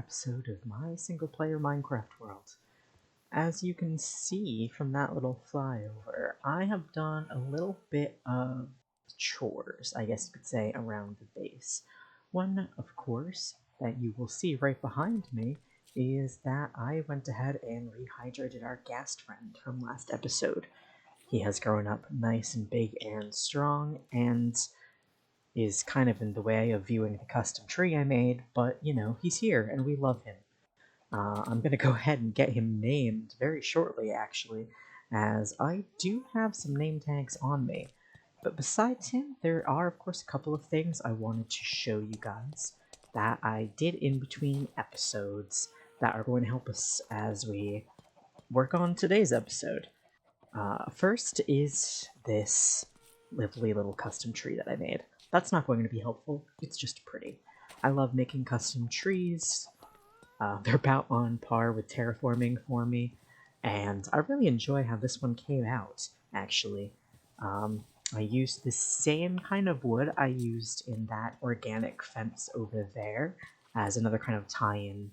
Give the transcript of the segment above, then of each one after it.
episode of my single-player Minecraft world. As you can see from that little flyover, I have done a little bit of chores, I guess you could say, around the base. One, of course, that you will see right behind me is that I went ahead and rehydrated our ghast friend from last episode. He has grown up nice and big and strong, and is kind of in the way of viewing the custom tree I made, but you know, he's here and we love him. I'm gonna go ahead and get him named very shortly, actually, as I do have some name tags on me. But besides him, there are, of course, a couple of things I wanted to show you guys that I did in between episodes that are going to help us as we work on today's episode. First is this lovely little custom tree that I made. That's not going to be helpful, it's just pretty. I love making custom trees. They're about on par with terraforming for me, and I really enjoy how this one came out, actually. I used the same kind of wood I used in that organic fence over there as another kind of tie-in,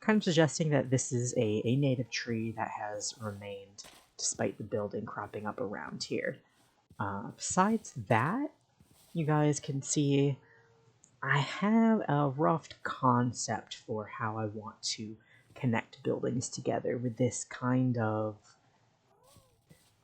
kind of suggesting that this is a native tree that has remained despite the building cropping up around here. Besides that, you guys can see I have a rough concept for how I want to connect buildings together with this kind of...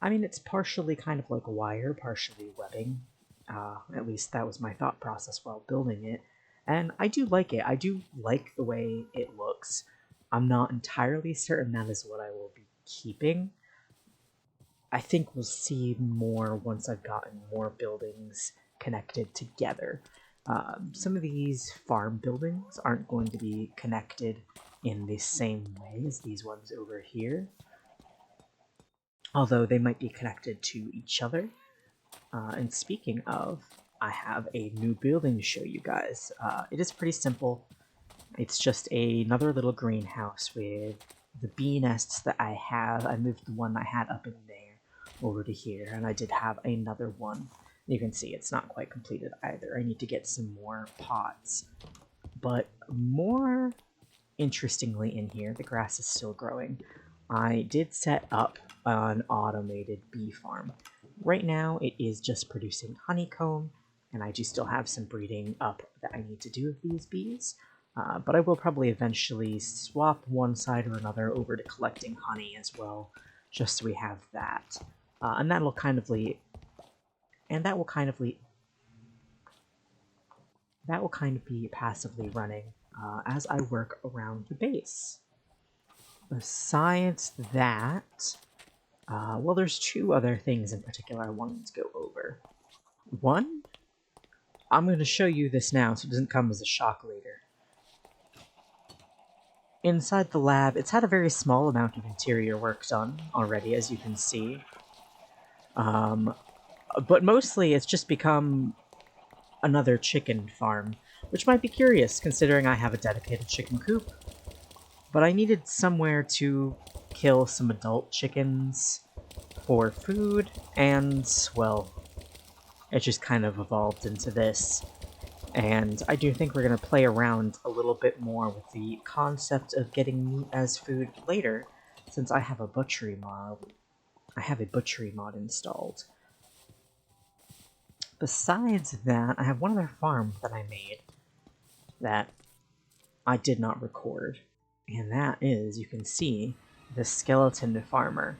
I mean, it's partially kind of like wire, partially webbing. At least that was my thought process while building it. And I do like it. I do like the way it looks. I'm not entirely certain that is what I will be keeping. I think we'll see more once I've gotten more buildings connected together. Some of these farm buildings aren't going to be connected in the same way as these ones over here, although they might be connected to each other. And speaking of, I have a new building to show you guys. It is pretty simple. It's just another little greenhouse with the bee nests that I have. I moved the one I had up in there over to here, and I did have another one. You can see it's not quite completed either. I need to get some more pots. But more interestingly in here, the grass is still growing. I did set up an automated bee farm. Right now it is just producing honeycomb, and I do still have some breeding up that I need to do with these bees. But I will probably eventually swap one side or another over to collecting honey as well, just so we have that. And that will kind of be passively running as I work around the base. Besides that, well, there's two other things in particular I wanted to go over. One, I'm going to show you this now so it doesn't come as a shock later. Inside the lab, it's had a very small amount of interior work done already, as you can see. But mostly it's just become another chicken farm, which might be curious considering I have a dedicated chicken coop. But I needed somewhere to kill some adult chickens for food, and, well, it just kind of evolved into this. And I do think we're going to play around a little bit more with the concept of getting meat as food later, since I have a butchery mod. Installed. Besides that, I have one other farm that I made that I did not record, and that is, you can see, the skeleton farmer.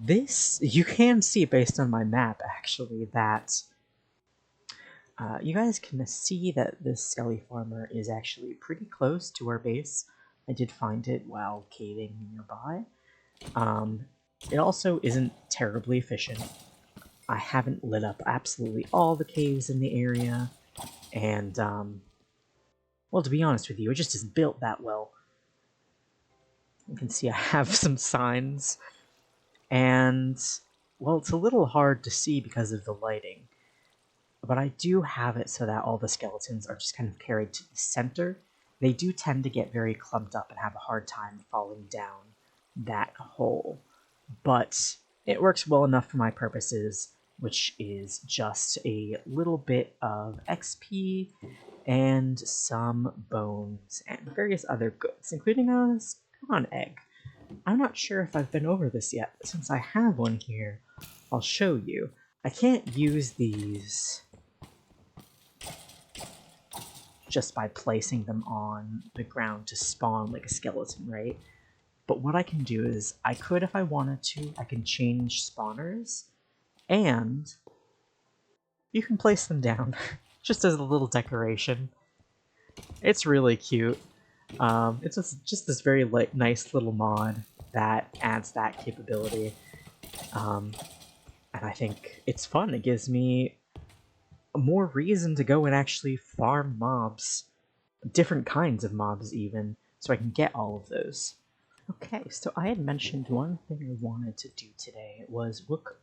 This, you can see based on my map, actually, that you guys can see that this skelly farmer is actually pretty close to our base. I did find it while caving nearby. It also isn't terribly efficient. I haven't lit up absolutely all the caves in the area, and, well, to be honest with you, it just isn't built that well. You can see I have some signs, and, well, it's a little hard to see because of the lighting. But I do have it so that all the skeletons are just kind of carried to the center. They do tend to get very clumped up and have a hard time falling down that hole. But it works well enough for my purposes, which is just a little bit of XP and some bones and various other goods, including a spawn egg. I'm not sure if I've been over this yet, but since I have one here, I'll show you. I can't use these just by placing them on the ground to spawn like a skeleton, right? But what I can do is, I could, if I wanted to, I can change spawners, and you can place them down, just as a little decoration. It's really cute. It's just this very nice little mod that adds that capability. And I think it's fun. It gives me more reason to go and actually farm mobs. Different kinds of mobs even, so I can get all of those. Okay, so I had mentioned one thing I wanted to do today was work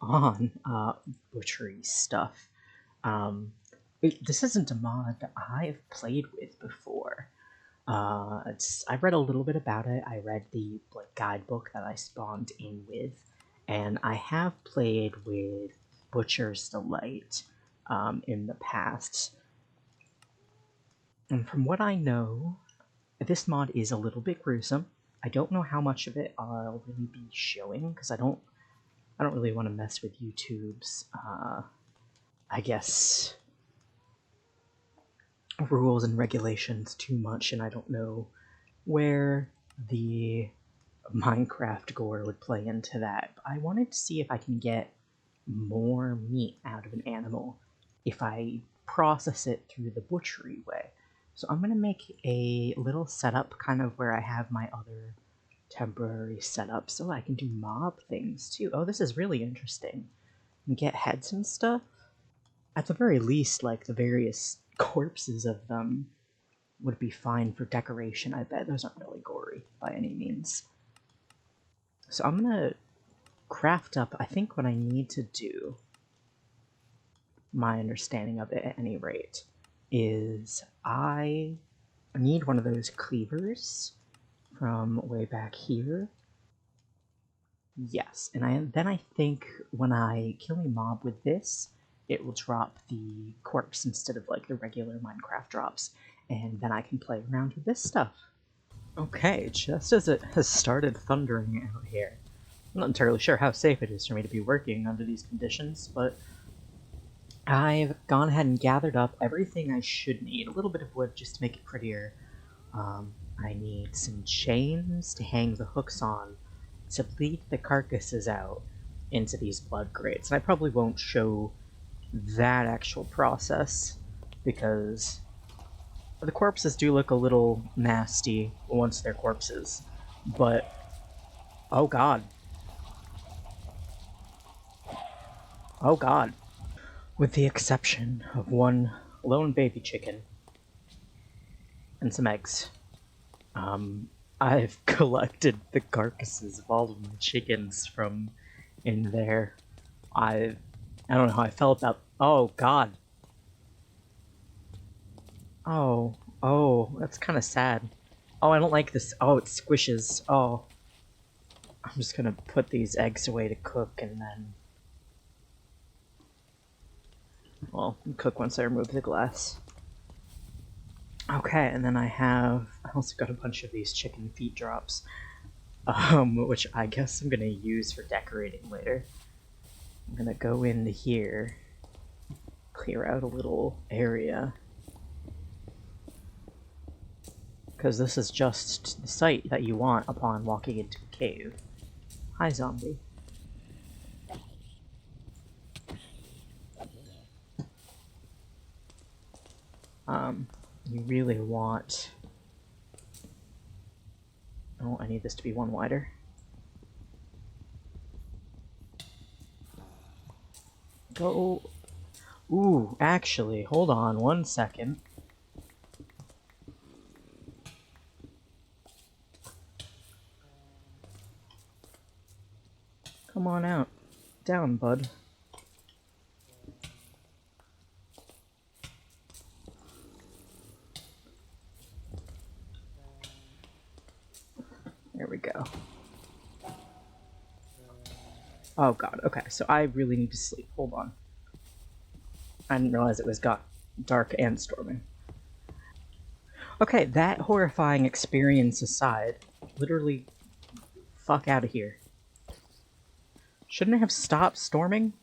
on butchery stuff. This isn't a mod that I've played with before. I read a little bit about it. I read the guidebook that I spawned in with, and I have played with Butcher's Delight in the past. And from what I know, this mod is a little bit gruesome. I don't know how much of it I'll really be showing, because I don't really want to mess with YouTube's, I guess, rules and regulations too much, and I don't know where the Minecraft gore would play into that. But I wanted to see if I can get more meat out of an animal if I process it through the butchery way. So I'm going to make a little setup kind of where I have my other temporary setup so I can do mob things too. Oh, this is really interesting. You get heads and stuff. At the very least, like, the various corpses of them would be fine for decoration, I bet. Those aren't really gory by any means. So I'm gonna craft up, I think what I need to do, my understanding of it at any rate, is I need one of those cleavers from way back here. Yes, and then I think when I kill a mob with this, it will drop the corpse instead of like the regular Minecraft drops, and then I can play around with this stuff. Okay, just as it has started thundering out here, I'm not entirely sure how safe it is for me to be working under these conditions, but I've gone ahead and gathered up everything I should need. A little bit of wood just to make it prettier. I need some chains to hang the hooks on to lead the carcasses out into these blood grates. And I probably won't show that actual process because the corpses do look a little nasty once they're corpses. But, oh god. Oh god. With the exception of one lone baby chicken and some eggs. I've collected the carcasses of all of my chickens from in there. I don't know how I felt about. Oh god. Oh, that's kind of sad. Oh, I don't like this. Oh, it squishes. Oh. I'm just gonna put these eggs away to cook and then. Well, cook once I remove the glass. Okay, and then I also got a bunch of these chicken feet drops, which I guess I'm gonna use for decorating later. I'm gonna go into here, clear out a little area, because this is just the site that you want upon walking into a cave. Hi, zombie. You really want... Oh, I need this to be one wider. Go... Ooh, actually, hold on 1 second. Come on out. Down, bud. There we go. Oh god, okay, so I really need to sleep. Hold on. I didn't realize it was got dark and storming. Okay, that horrifying experience aside, literally fuck out of here. Shouldn't it have stopped storming?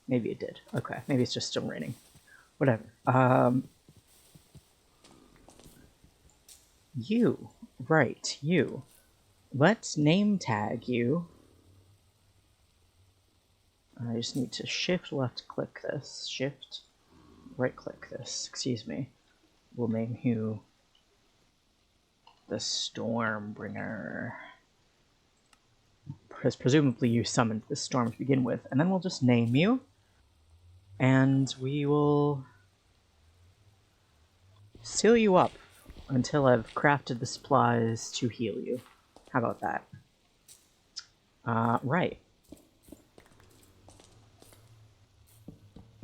Maybe it did. Okay, maybe it's just still raining. Whatever. You. Right, you. Let's name tag you. I just need to shift left click this. Shift right click this. Excuse me. We'll name you the Stormbringer. Because presumably you summoned the storm to begin with. And then we'll just name you. And we will seal you up until I've crafted the supplies to heal you. How about that? Right.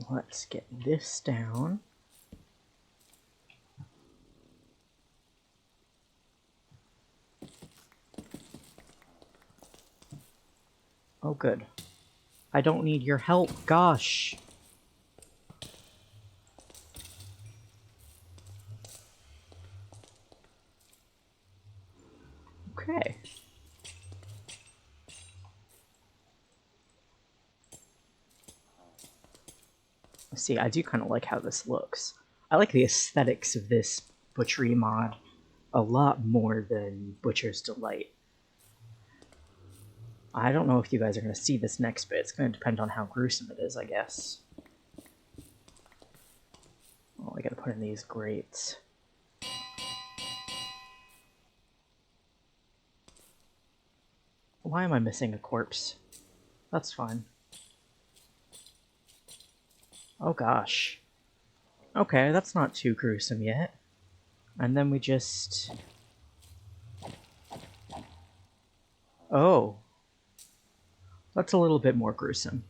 Let's get this down. Oh, good. I don't need your help, gosh. Okay. See, I do kind of like how this looks. I like the aesthetics of this butchery mod a lot more than Butcher's Delight. I don't know if you guys are going to see this next bit. It's going to depend on how gruesome it is, I guess. Oh, I gotta put in these grates. Why am I missing a corpse? That's fine. Oh gosh. Okay, that's not too gruesome yet. And then we just... Oh. That's a little bit more gruesome.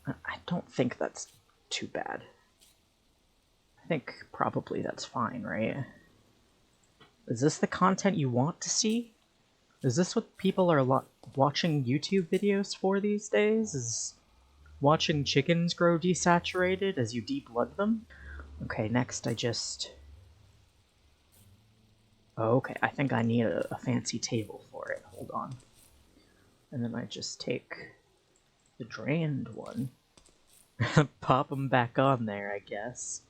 I don't think that's too bad. I think probably that's fine, right? Is this the content you want to see? Is this what people are watching YouTube videos for these days? Is watching chickens grow desaturated as you de-blood them? Okay, next I just... Oh, okay, I think I need a fancy table for it. Hold on. And then I just take the drained one, pop them back on there, I guess.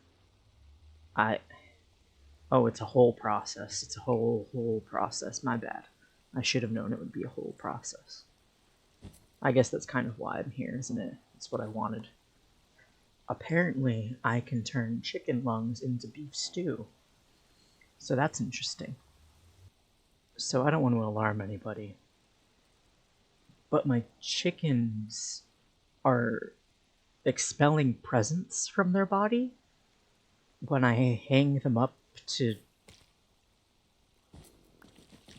Oh, it's a whole process. It's a whole process. My bad. I should have known it would be a whole process. I guess that's kind of why I'm here, isn't it? It's what I wanted. Apparently, I can turn chicken lungs into beef stew. So that's interesting. So I don't want to alarm anybody, but my chickens are expelling presence from their body when I hang them up to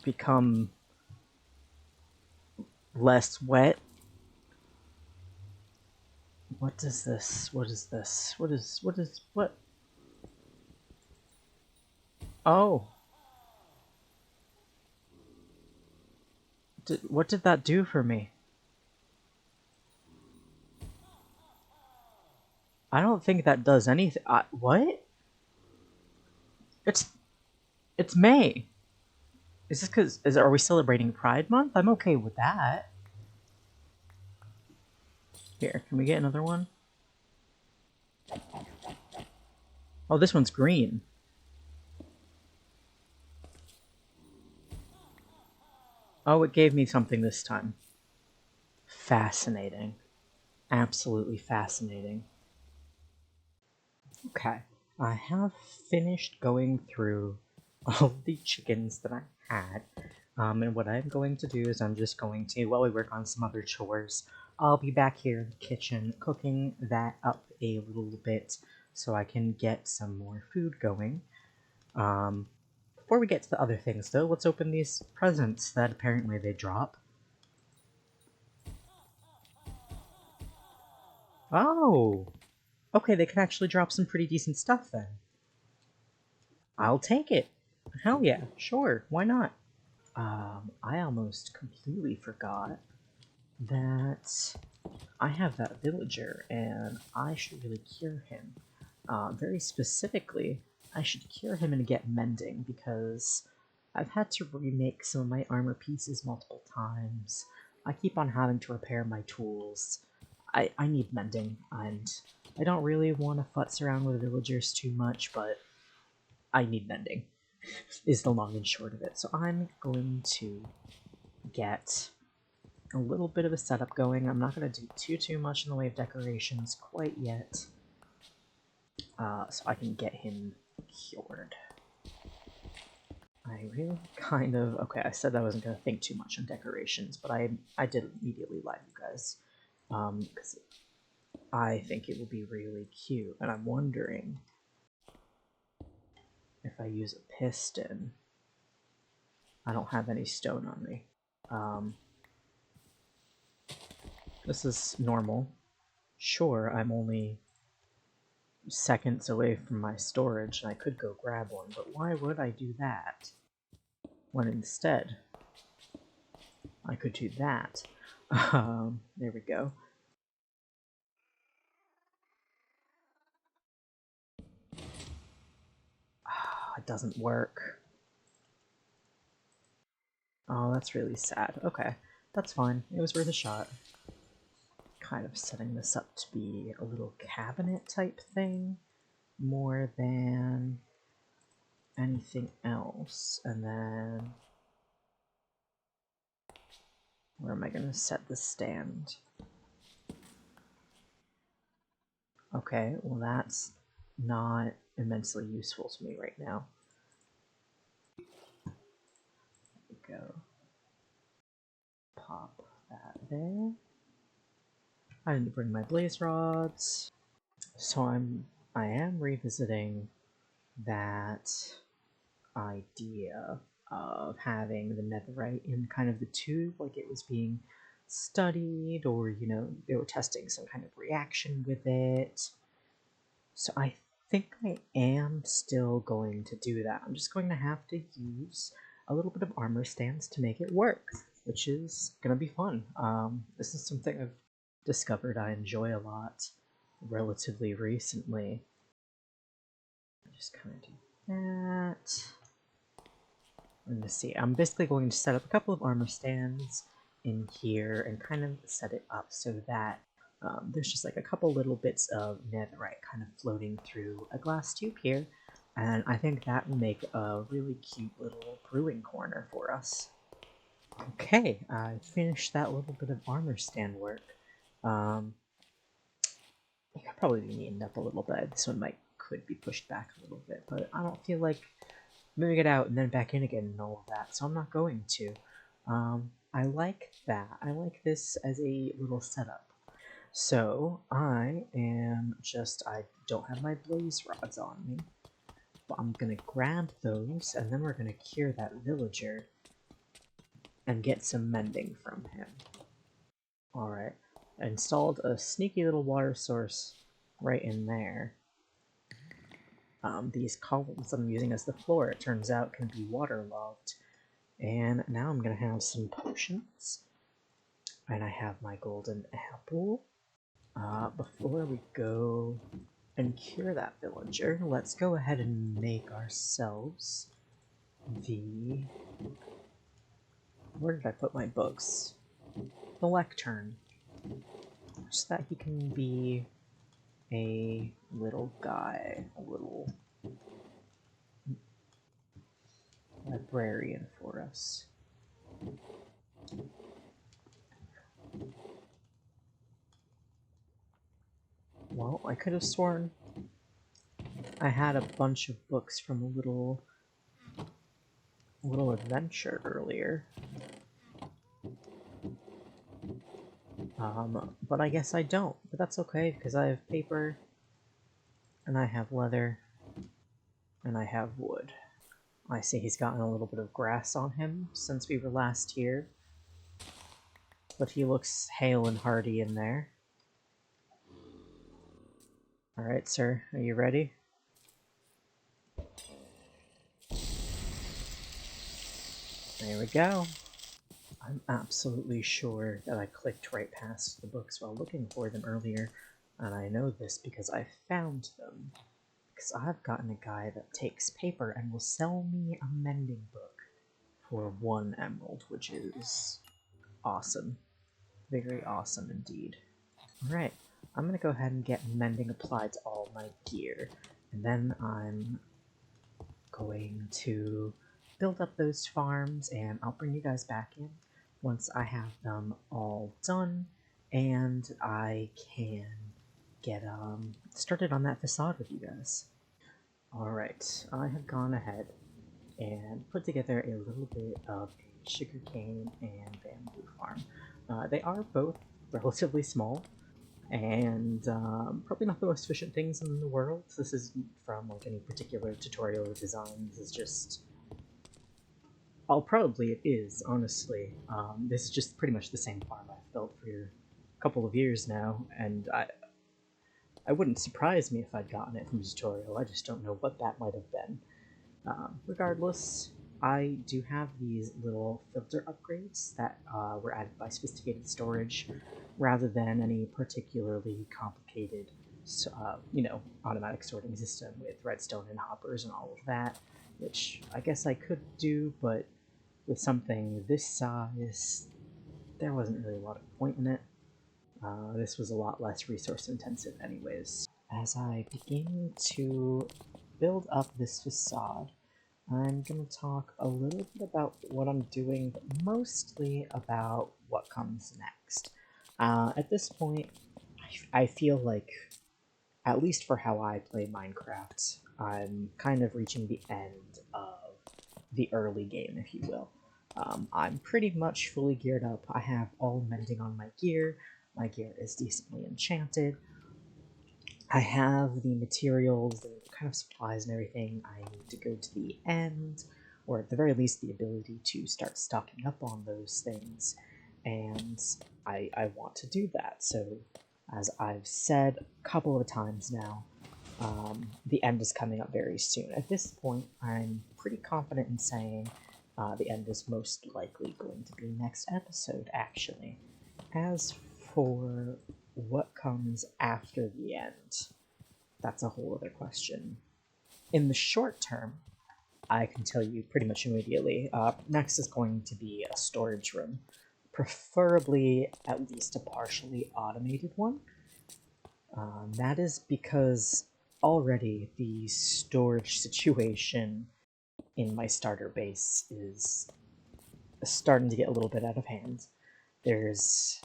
become less wet. What is this? What is this? What? Oh. What did that do for me? I don't think that does anything. What? It's May. Is this because are we celebrating Pride Month? I'm okay with that. Here, can we get another one? Oh, this one's green. Oh, it gave me something this time. Fascinating. Absolutely fascinating. Okay, I have finished going through all the chickens that I had. And what I'm going to do is I'm just going to, while we work on some other chores, I'll be back here in the kitchen cooking that up a little bit so I can get some more food going. Before we get to the other things, though, let's open these presents that apparently they drop. Oh! Okay, they can actually drop some pretty decent stuff, then. I'll take it. Hell yeah, sure, why not? I almost completely forgot. that I have that villager and I should really cure him. Very specifically, I should cure him and get mending because I've had to remake some of my armor pieces multiple times. I keep on having to repair my tools. I need mending, and I don't really want to futz around with villagers too much, but I need mending, is the long and short of it. So I'm going to get a little bit of a setup going. I'm not going to do too much in the way of decorations quite yet, so I can get him cured. I really kind of... Okay, I said I wasn't going to think too much on decorations, but I did immediately lie to you guys, because I think it will be really cute, and I'm wondering if I use a piston. I don't have any stone on me. This is normal. Sure, I'm only seconds away from my storage, and I could go grab one, but why would I do that? When instead, I could do that. There we go. It doesn't work. Oh, that's really sad. Okay, that's fine. It was worth a shot. Kind of setting this up to be a little cabinet type thing more than anything else. And then where am I going to set the stand? Okay, well that's not immensely useful to me right now. There we go. Pop that there. I need to bring my blaze rods. So I am revisiting that idea of having the netherite in kind of the tube, like it was being studied, or you know, they were testing some kind of reaction with it. So I think I am still going to do that. I'm just going to have to use a little bit of armor stands to make it work, which is going to be fun. This is something I've discovered I enjoy a lot relatively recently. Just kind of do that. Let's see. I'm basically going to set up a couple of armor stands in here and kind of set it up so that there's just like a couple little bits of netherite kind of floating through a glass tube here, and I think that will make a really cute little brewing corner for us. Okay, I finished that little bit of armor stand work. It could probably be neatened up a little bit. This one could be pushed back a little bit, but I don't feel like moving it out and then back in again and all of that, so I'm not going to. I like that. I like this as a little setup. So I don't have my blaze rods on me, but I'm gonna grab those and then we're gonna cure that villager and get some mending from him. Alright, I installed a sneaky little water source right in there. These columns I'm using as the floor, it turns out, can be waterlogged. And now I'm gonna have some potions. And I have my golden apple. Before we go and cure that villager, let's go ahead and make ourselves the... Where did I put my books? The lectern. So that he can be a little guy, a little librarian for us. Well, I could have sworn I had a bunch of books from a little adventure earlier. But I guess I don't. But that's okay, because I have paper, and I have leather, and I have wood. I see he's gotten a little bit of grass on him since we were last here. But he looks hale and hearty in there. Alright, sir, are you ready? There we go. I'm absolutely sure that I clicked right past the books while looking for them earlier, and I know this because I found them. Because I've gotten a guy that takes paper and will sell me a mending book for 1 emerald, which is awesome. Very awesome indeed. Alright, I'm gonna go ahead and get mending applied to all my gear, and then I'm going to build up those farms, and I'll bring you guys back in once I have them all done, and I can get started on that facade with you guys. Alright, I have gone ahead and put together a little bit of a sugarcane and bamboo farm. They are both relatively small, and probably not the most efficient things in the world. This isn't from like any particular tutorial or design. This is just, well, probably it is, honestly. This is just pretty much the same farm I've built for a couple of years now, and I wouldn't surprise me if I'd gotten it from a tutorial. I just don't know what that might have been. Regardless, I do have these little filter upgrades that were added by Sophisticated Storage, rather than any particularly complicated, automatic sorting system with redstone and hoppers and all of that, which I guess I could do, but with something this size, there wasn't really a lot of point in it. This was a lot less resource intensive anyways. As I begin to build up this facade, I'm going to talk a little bit about what I'm doing, but mostly about what comes next. At this point, I feel like, at least for how I play Minecraft, I'm kind of reaching the end of the early game, if you will. I'm pretty much fully geared up. I have all mending on my gear is decently enchanted, I have the materials, the kind of supplies and everything I need to go to the end, or at the very least the ability to start stocking up on those things, and I want to do that. So, as I've said a couple of times now, the end is coming up very soon. At this point, I'm pretty confident in saying the end is most likely going to be next episode, actually. As for what comes after the end, that's a whole other question. In the short term, I can tell you pretty much immediately, next is going to be a storage room, preferably at least a partially automated one. That is because already the storage situation in my starter base is starting to get a little bit out of hand. There's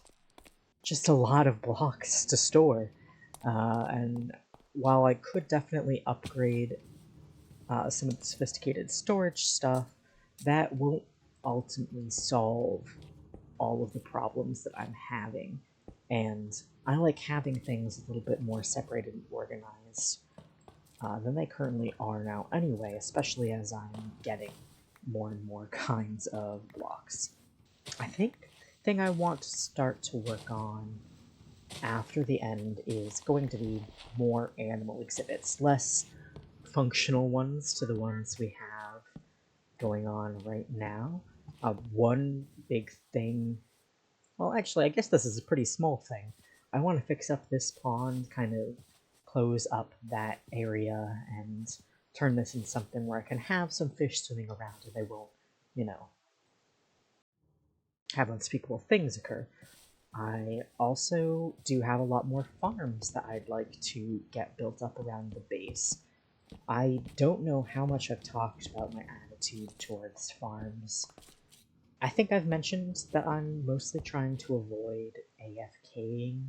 just a lot of blocks to store, and while I could definitely upgrade some of the sophisticated storage stuff, that won't ultimately solve all of the problems that I'm having. And I like having things a little bit more separated and organized than they currently are now anyway, especially as I'm getting more and more kinds of blocks. I think the thing I want to start to work on after the end is going to be more animal exhibits, less functional ones to the ones we have going on right now. One big thing, well, actually, I guess this is a pretty small thing. I want to fix up this pond, kind of close up that area, and turn this into something where I can have some fish swimming around and they won't, you know, have unspeakable things occur. I also do have a lot more farms that I'd like to get built up around the base. I don't know how much I've talked about my attitude towards farms. I think I've mentioned that I'm mostly trying to avoid AFKing,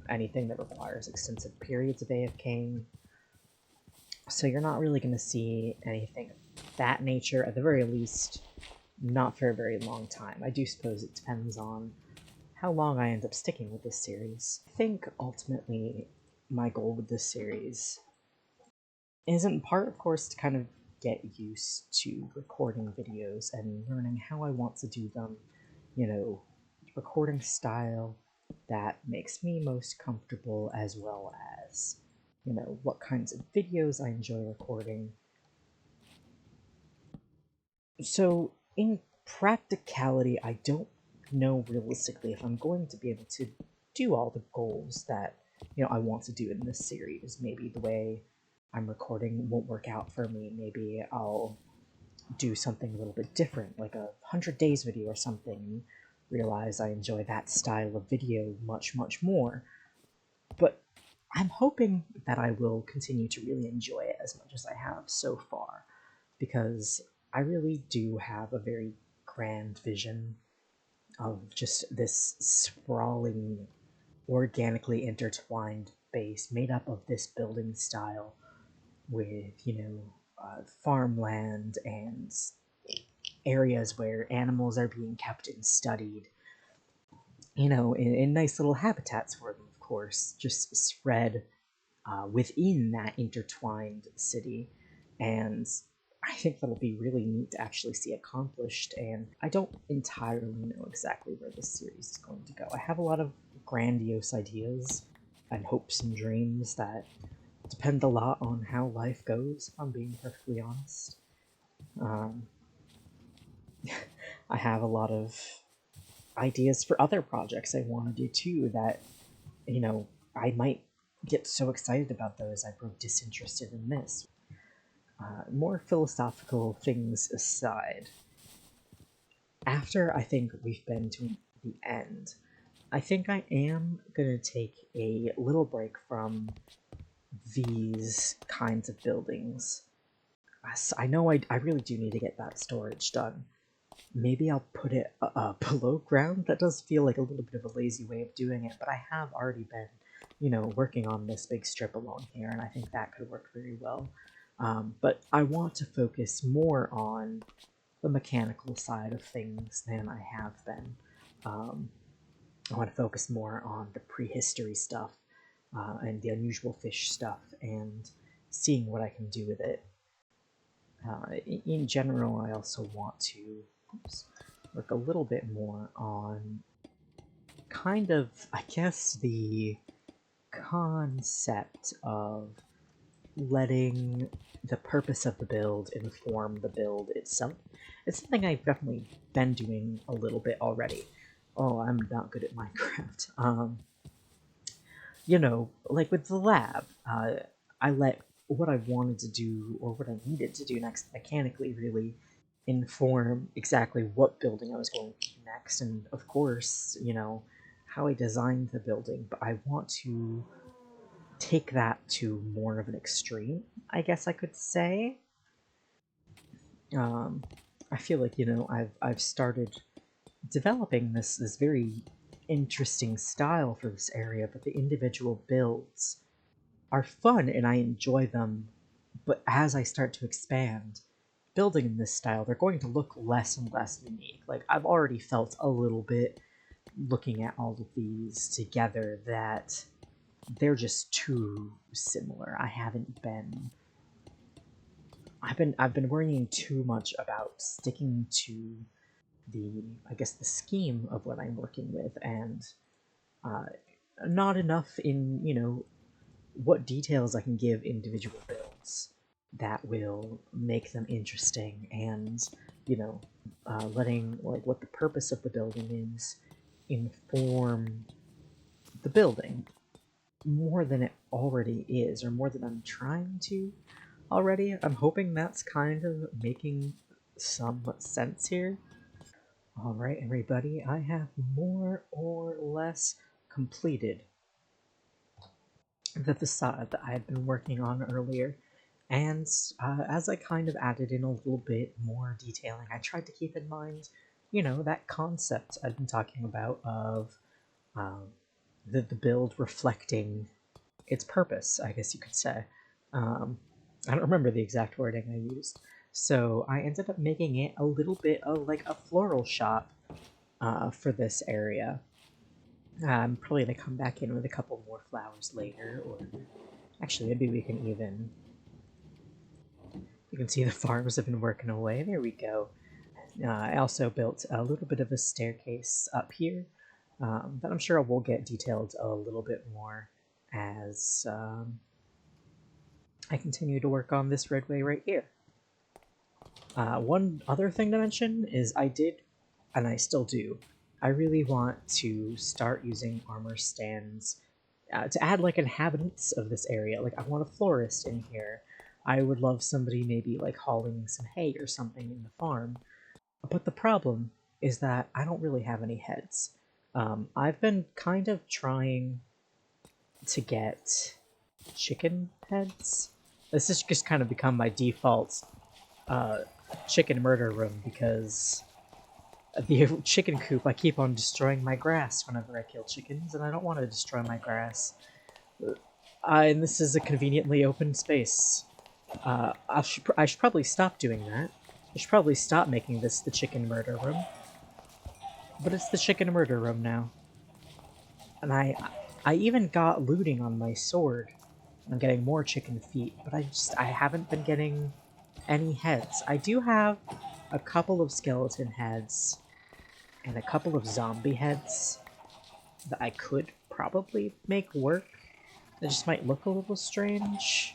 anything that requires extensive periods of AFKing. So you're not really going to see anything of that nature, at the very least, not for a very long time. I do suppose it depends on how long I end up sticking with this series. I think ultimately my goal with this series is in part, of course, to kind of get used to recording videos and learning how I want to do them, recording style that makes me most comfortable, as well as, what kinds of videos I enjoy recording. So, in practicality, I don't know realistically if I'm going to be able to do all the goals that I want to do in this series. Maybe the way I'm recording won't work out for me. Maybe I'll do something a little bit different, like a 100 days video or something, and realize I enjoy that style of video much, much more. But I'm hoping that I will continue to really enjoy it as much as I have so far, because I really do have a very grand vision of just this sprawling, organically intertwined base made up of this building style with, farmland and areas where animals are being kept and studied, in nice little habitats for them, of course, just spread within that intertwined city. And I think that'll be really neat to actually see accomplished. And I don't entirely know exactly where this series is going to go. I have a lot of grandiose ideas and hopes and dreams that depend a lot on how life goes, if I'm being perfectly honest. Um, I have a lot of ideas for other projects I want to do too that, I might get so excited about those I grow disinterested in this. More philosophical things aside, after I think we've been to the end, I think I am going to take a little break from these kinds of buildings. I know I really do need to get that storage done. Maybe I'll put it below ground. That does feel like a little bit of a lazy way of doing it, but I have already been, working on this big strip along here, and I think that could work very well. But I want to focus more on the mechanical side of things than I have been. I want to focus more on the prehistory stuff and the unusual fish stuff and seeing what I can do with it. In general, I also want to work a little bit more on kind of, I guess, the concept of letting the purpose of the build inform the build itself. It's something I've definitely been doing a little bit already. Oh, I'm not good at Minecraft. Like with the lab, I let what I wanted to do or what I needed to do next mechanically really inform exactly what building I was going to do next. And of course, how I designed the building, but I want to take that to more of an extreme, I guess I could say. Um, I feel like, I've started developing this very interesting style for this area, but the individual builds are fun and I enjoy them. But as I start to expand, building in this style, they're going to look less and less unique. Like, I've already felt a little bit looking at all of these together that they're just too similar. I've been worrying too much about sticking to the scheme of what I'm working with, and uh, not enough in what details I can give individual builds that will make them interesting, and letting like what the purpose of the building is inform the building more than it already is, or more than I'm trying to already. I'm hoping that's kind of making some sense here. Alright, everybody, I have more or less completed the facade that I had been working on earlier, and as I kind of added in a little bit more detailing, I tried to keep in mind, that concept I've been talking about of um, the build reflecting its purpose, I guess you could say. Um, I don't remember the exact wording I used. So I ended up making it a little bit of like a floral shop for this area. I'm probably going to come back in with a couple more flowers later, or actually maybe we can even... You can see the farms have been working away. There we go. I also built a little bit of a staircase up here that I'm sure we'll get detailed a little bit more as I continue to work on this redway right here. One other thing to mention is I did, and I still do, I really want to start using armor stands to add like inhabitants of this area. Like I want a florist in here. I would love somebody maybe like hauling some hay or something in the farm. But the problem is that I don't really have any heads. I've been kind of trying to get chicken heads. This has just kind of become my default uh, chicken murder room because the chicken coop, I keep on destroying my grass whenever I kill chickens, and I don't want to destroy my grass. And this is a conveniently open space. I should probably stop doing that. I should probably stop making this the chicken murder room. But it's the chicken murder room now. And I even got looting on my sword. I'm getting more chicken feet, but I haven't been getting any heads. I do have a couple of skeleton heads and a couple of zombie heads that I could probably make work. They just might look a little strange.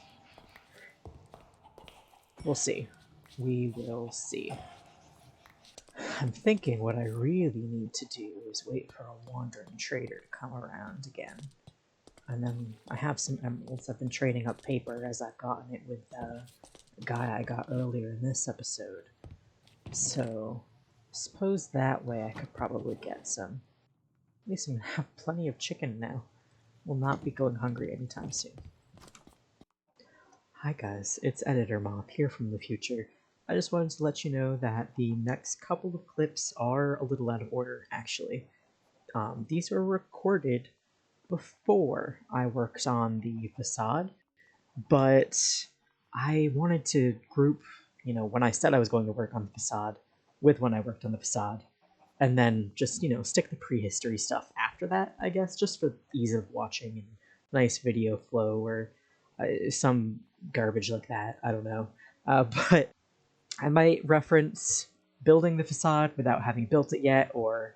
We'll see. We will see. I'm thinking what I really need to do is wait for a wandering trader to come around again. And then I have some emeralds. I've been trading up paper as I've gotten it with the guy I got earlier in this episode. So, suppose that way I could probably get some. At least I'm gonna have plenty of chicken now. Will not be going hungry anytime soon. Hi guys, it's Editor Moth here from the future. I just wanted to let you know that the next couple of clips are a little out of order, actually. These were recorded before I worked on the facade, but I wanted to group, when I said I was going to work on the facade with when I worked on the facade, and then just, stick the prehistory stuff after that, I guess, just for ease of watching and nice video flow or some garbage like that. I don't know. But I might reference building the facade without having built it yet, or,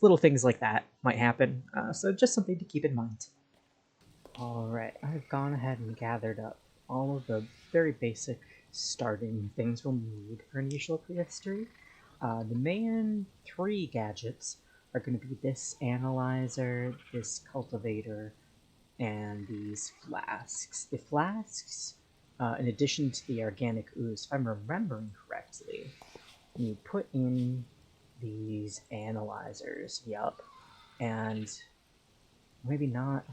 little things like that might happen. So just something to keep in mind. Alright, I've gone ahead and gathered up all of the very basic starting things we'll need for initial prehistory. The main three gadgets are going to be this analyzer, this cultivator, and these flasks. The flasks, in addition to the organic ooze, if I'm remembering correctly, you put in these analyzers, yup, and maybe not.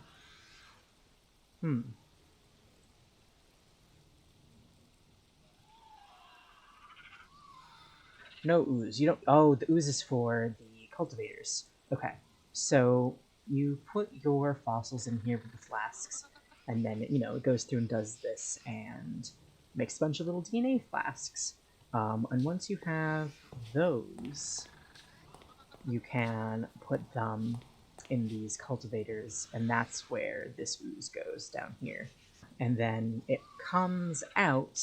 No ooze. You don't. Oh, the ooze is for the cultivators. Okay, so you put your fossils in here with the flasks, and then it goes through and does this and makes a bunch of little DNA flasks. And once you have those, you can put them in these cultivators, and that's where this ooze goes down here. And then it comes out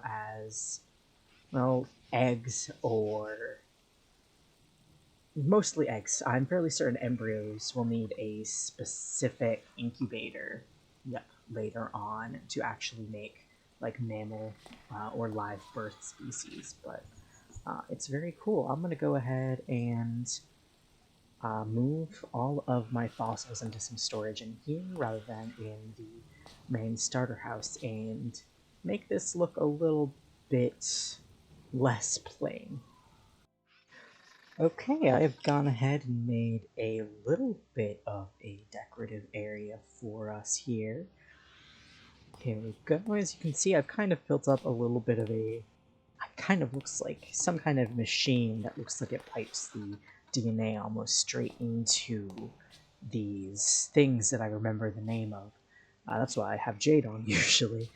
as, well, eggs or mostly eggs. I'm fairly certain embryos will need a specific incubator, yep, later on to actually make like mammal or live birth species. But it's very cool. I'm gonna go ahead and move all of my fossils into some storage in here rather than in the main starter house and make this look a little bit less plain. Okay, I have gone ahead and made a little bit of a decorative area for us here. Here we go. As you can see, I've kind of built up a little bit of a... It kind of looks like some kind of machine that looks like it pipes the DNA almost straight into these things that I remember the name of. That's why I have Jade on usually.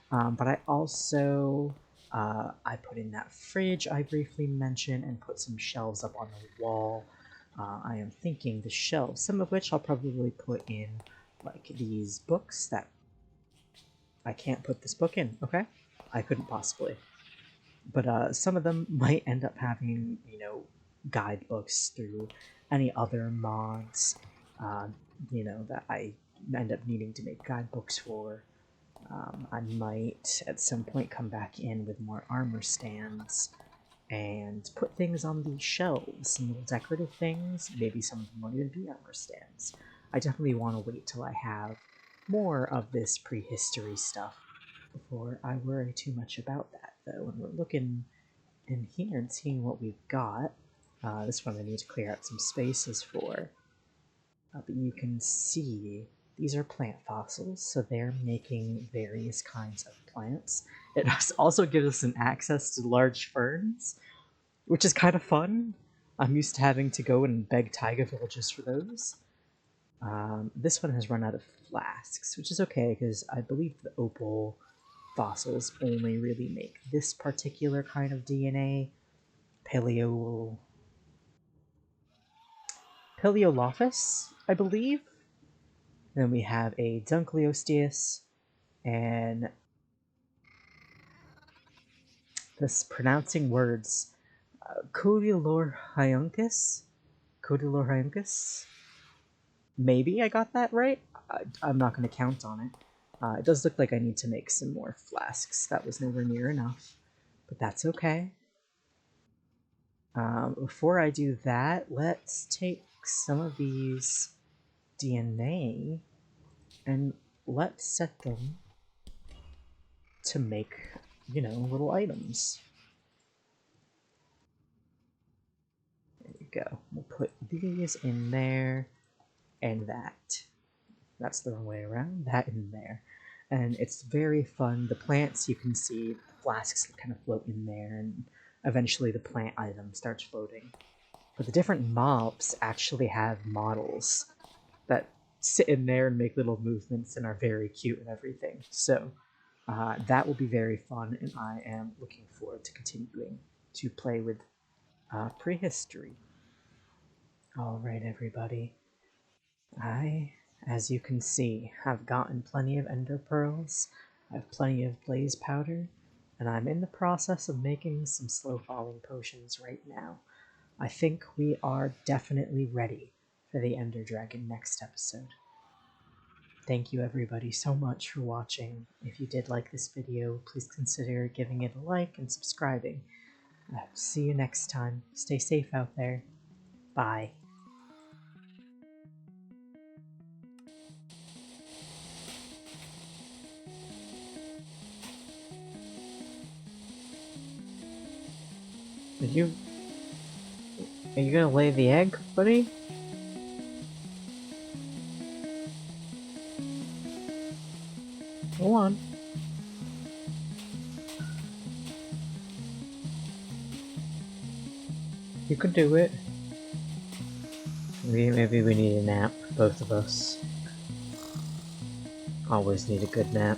But I also... I put in that fridge I briefly mentioned and put some shelves up on the wall. I am thinking the shelves, some of which I'll probably put in like these books that I can't put this book in, okay? I couldn't possibly. But some of them might end up having, guidebooks through any other mods, that I end up needing to make guidebooks for. I might at some point come back in with more armor stands and put things on the shelves, some little decorative things. Maybe some of them won't even be armor stands. I definitely want to wait till I have more of this prehistory stuff before I worry too much about that, though. And we're looking in here and seeing what we've got. This one I need to clear out some spaces for. But you can see these are plant fossils, so they're making various kinds of plants. It also gives us an access to large ferns, which is kind of fun. I'm used to having to go and beg taiga villages for those. This one has run out of flasks, which is okay because I believe the opal fossils only really make this particular kind of DNA. Paleolophus, I believe. Then we have a Dunkleosteus and this pronouncing words, Codilorhynchus. Codilorhynchus. Maybe I got that right. I'm not going to count on it. It does look like I need to make some more flasks. That was nowhere near enough, but that's okay. Before I do that, let's take some of these DNA and let's set them to make, little items. There we go. We'll put these in there and that. That's the wrong way around. That in there. And it's very fun. The plants, you can see flasks kind of float in there, and eventually the plant item starts floating. But the different mobs actually have models that sit in there and make little movements and are very cute and everything. So that will be very fun, and I am looking forward to continuing to play with prehistory. Alright, everybody. As you can see, have gotten plenty of ender pearls, I have plenty of blaze powder, and I'm in the process of making some slow falling potions right now. I think we are definitely ready for the Ender Dragon next episode. Thank you everybody so much for watching. If you did like this video, please consider giving it a like and subscribing. See you next time. Stay safe out there. Bye. Are you gonna lay the egg, buddy? Go on. You can do it. Maybe we need a nap, both of us. Always need a good nap.